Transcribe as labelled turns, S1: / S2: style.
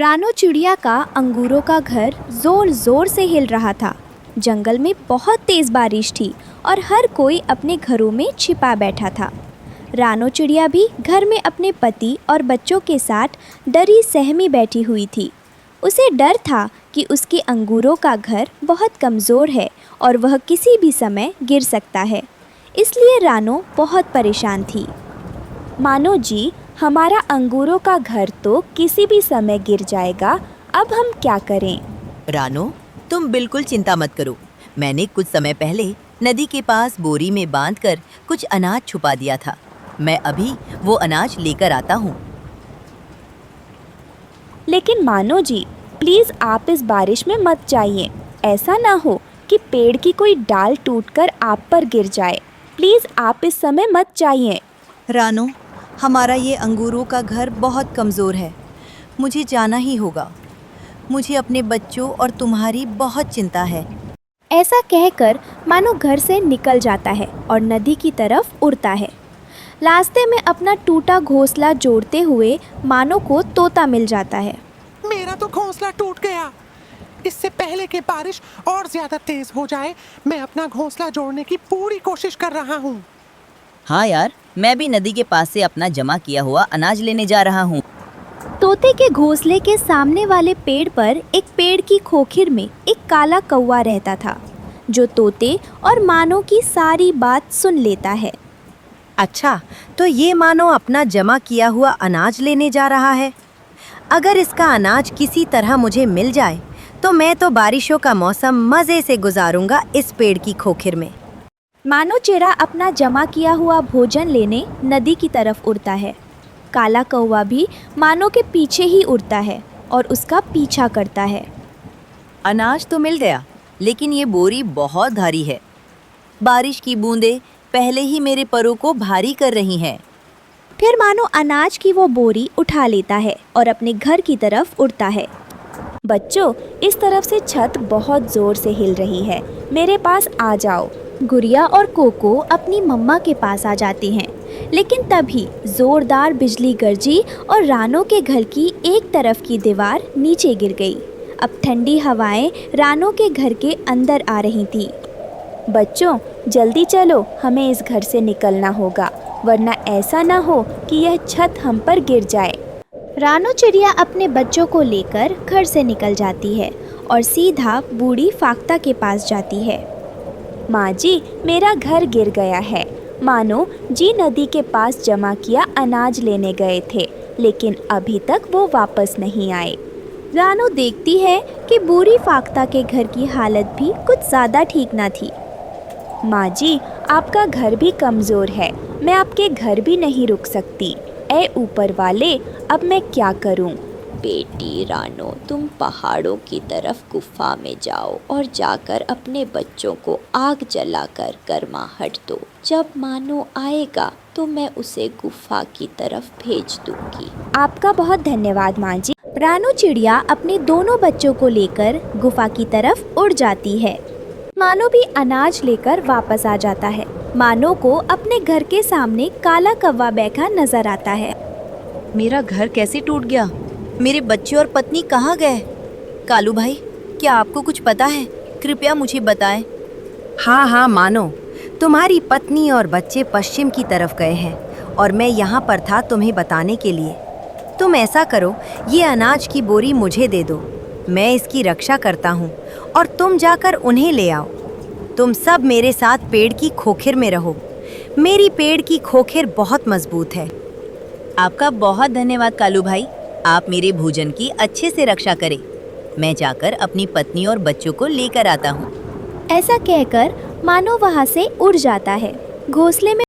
S1: रानो चिड़िया का अंगूरों का घर जोर जोर से हिल रहा था। जंगल में बहुत तेज बारिश थी और हर कोई अपने घरों में छिपा बैठा था। रानो चिड़िया भी घर में अपने पति और बच्चों के साथ डरी सहमी बैठी हुई थी। उसे डर था कि उसके अंगूरों का घर बहुत कमज़ोर है और वह किसी भी समय गिर सकता है। इसलिए रानो बहुत परेशान थी। मानो जी, हमारा अंगूरों का घर तो किसी भी समय गिर जाएगा। अब हम क्या करें?
S2: रानो, तुम बिल्कुल चिंता मत करो। मैंने कुछ समय पहले नदी के पास बोरी में बांधकर कुछ अनाज छुपा दिया था। मैं अभी वो अनाज लेकर आता हूँ।
S1: लेकिन मानो जी, प्लीज़ आप इस बारिश में मत जाइए। ऐसा ना हो कि पेड़ की कोई डाल टूटकर आप पर गिर जाए। प्लीज़ आप इस समय मत जाइए।
S2: रानो, हमारा ये अंगूरों का घर बहुत कमज़ोर है। मुझे जाना ही होगा। मुझे अपने बच्चों और तुम्हारी बहुत चिंता है।
S1: ऐसा कहकर मानो घर से निकल जाता है और नदी की तरफ उड़ता है। रास्ते में अपना टूटा घोंसला जोड़ते हुए मानो को तोता मिल जाता है।
S3: मेरा तो घोंसला टूट गया। इससे पहले कि बारिश और ज्यादा तेज हो जाए, मैं अपना घोंसला जोड़ने की पूरी कोशिश कर रहा हूँ।
S2: हाँ यार, मैं भी नदी के पास से अपना जमा किया हुआ अनाज लेने जा रहा हूँ।
S1: तोते के घोंसले के सामने वाले पेड़ पर एक पेड़ की खोखिर में एक काला कौवा रहता था, जो तोते और मानो की सारी बात सुन लेता है।
S2: अच्छा, तो ये मानो अपना जमा किया हुआ अनाज लेने जा रहा है। अगर इसका अनाज किसी तरह मुझे मिल जाए तो मैं तो बारिशों का मौसम मज़े से गुजारूंगा इस पेड़ की खोखिर में।
S1: मानो चिड़ा अपना जमा किया हुआ भोजन लेने नदी की तरफ उड़ता है। काला कौवा भी मानो के पीछे ही उड़ता है और उसका पीछा करता है।
S2: अनाज तो मिल गया, लेकिन ये बोरी बहुत भारी है। बारिश की बूंदें पहले ही मेरे परों को भारी कर रही हैं।
S1: फिर मानो अनाज की वो बोरी उठा लेता है और अपने घर की तरफ उड़ता है। बच्चों, इस तरफ से छत बहुत जोर से हिल रही है। मेरे पास आ जाओ। गुड़िया और कोको अपनी मम्मा के पास आ जाती हैं। लेकिन तभी जोरदार बिजली गरजी और रानो के घर की एक तरफ की दीवार नीचे गिर गई। अब ठंडी हवाएं रानो के घर के अंदर आ रही थी। बच्चों, जल्दी चलो, हमें इस घर से निकलना होगा, वरना ऐसा ना हो कि यह छत हम पर गिर जाए। रानो चिड़िया अपने बच्चों को लेकर घर से निकल जाती है और सीधा बूढ़ी फाख्ता के पास जाती है। माँ जी, मेरा घर गिर गया है। मानो जी नदी के पास जमा किया अनाज लेने गए थे, लेकिन अभी तक वो वापस नहीं आए। रानो देखती है कि बूढ़ी फाख्ता के घर की हालत भी कुछ ज़्यादा ठीक ना थी। माँ जी, आपका घर भी कमज़ोर है। मैं आपके घर भी नहीं रुक सकती। ऐ ऊपर वाले, अब मैं क्या करूँ? बेटी रानो, तुम पहाड़ों की तरफ गुफा में जाओ और जाकर अपने बच्चों को आग जलाकर गर्माहट दो। जब मानो आएगा तो मैं उसे गुफा की तरफ भेज दूंगी। आपका बहुत धन्यवाद माँ जी। रानो चिड़िया अपने दोनों बच्चों को लेकर गुफा की तरफ उड़ जाती है। मानो भी अनाज लेकर वापस आ जाता है। मानो को अपने घर के सामने काला कौवा बैठा नजर आता है।
S2: मेरा घर कैसे टूट गया? मेरे बच्चे और पत्नी कहाँ गए? कालू भाई, क्या आपको कुछ पता है? कृपया मुझे बताएं। हाँ मानो, तुम्हारी पत्नी और बच्चे पश्चिम की तरफ गए हैं और मैं यहाँ पर था तुम्हें बताने के लिए। तुम ऐसा करो, ये अनाज की बोरी मुझे दे दो। मैं इसकी रक्षा करता हूँ और तुम जाकर उन्हें ले आओ। तुम सब मेरे साथ पेड़ की खोखिर में रहो। मेरी पेड़ की खोखिर बहुत मजबूत है। आपका बहुत धन्यवाद कालू भाई। आप मेरे भोजन की अच्छे से रक्षा करें। मैं जाकर अपनी पत्नी और बच्चों को लेकर आता हूँ।
S1: ऐसा कहकर मानो वहाँ से उड़ जाता है। घोंसले में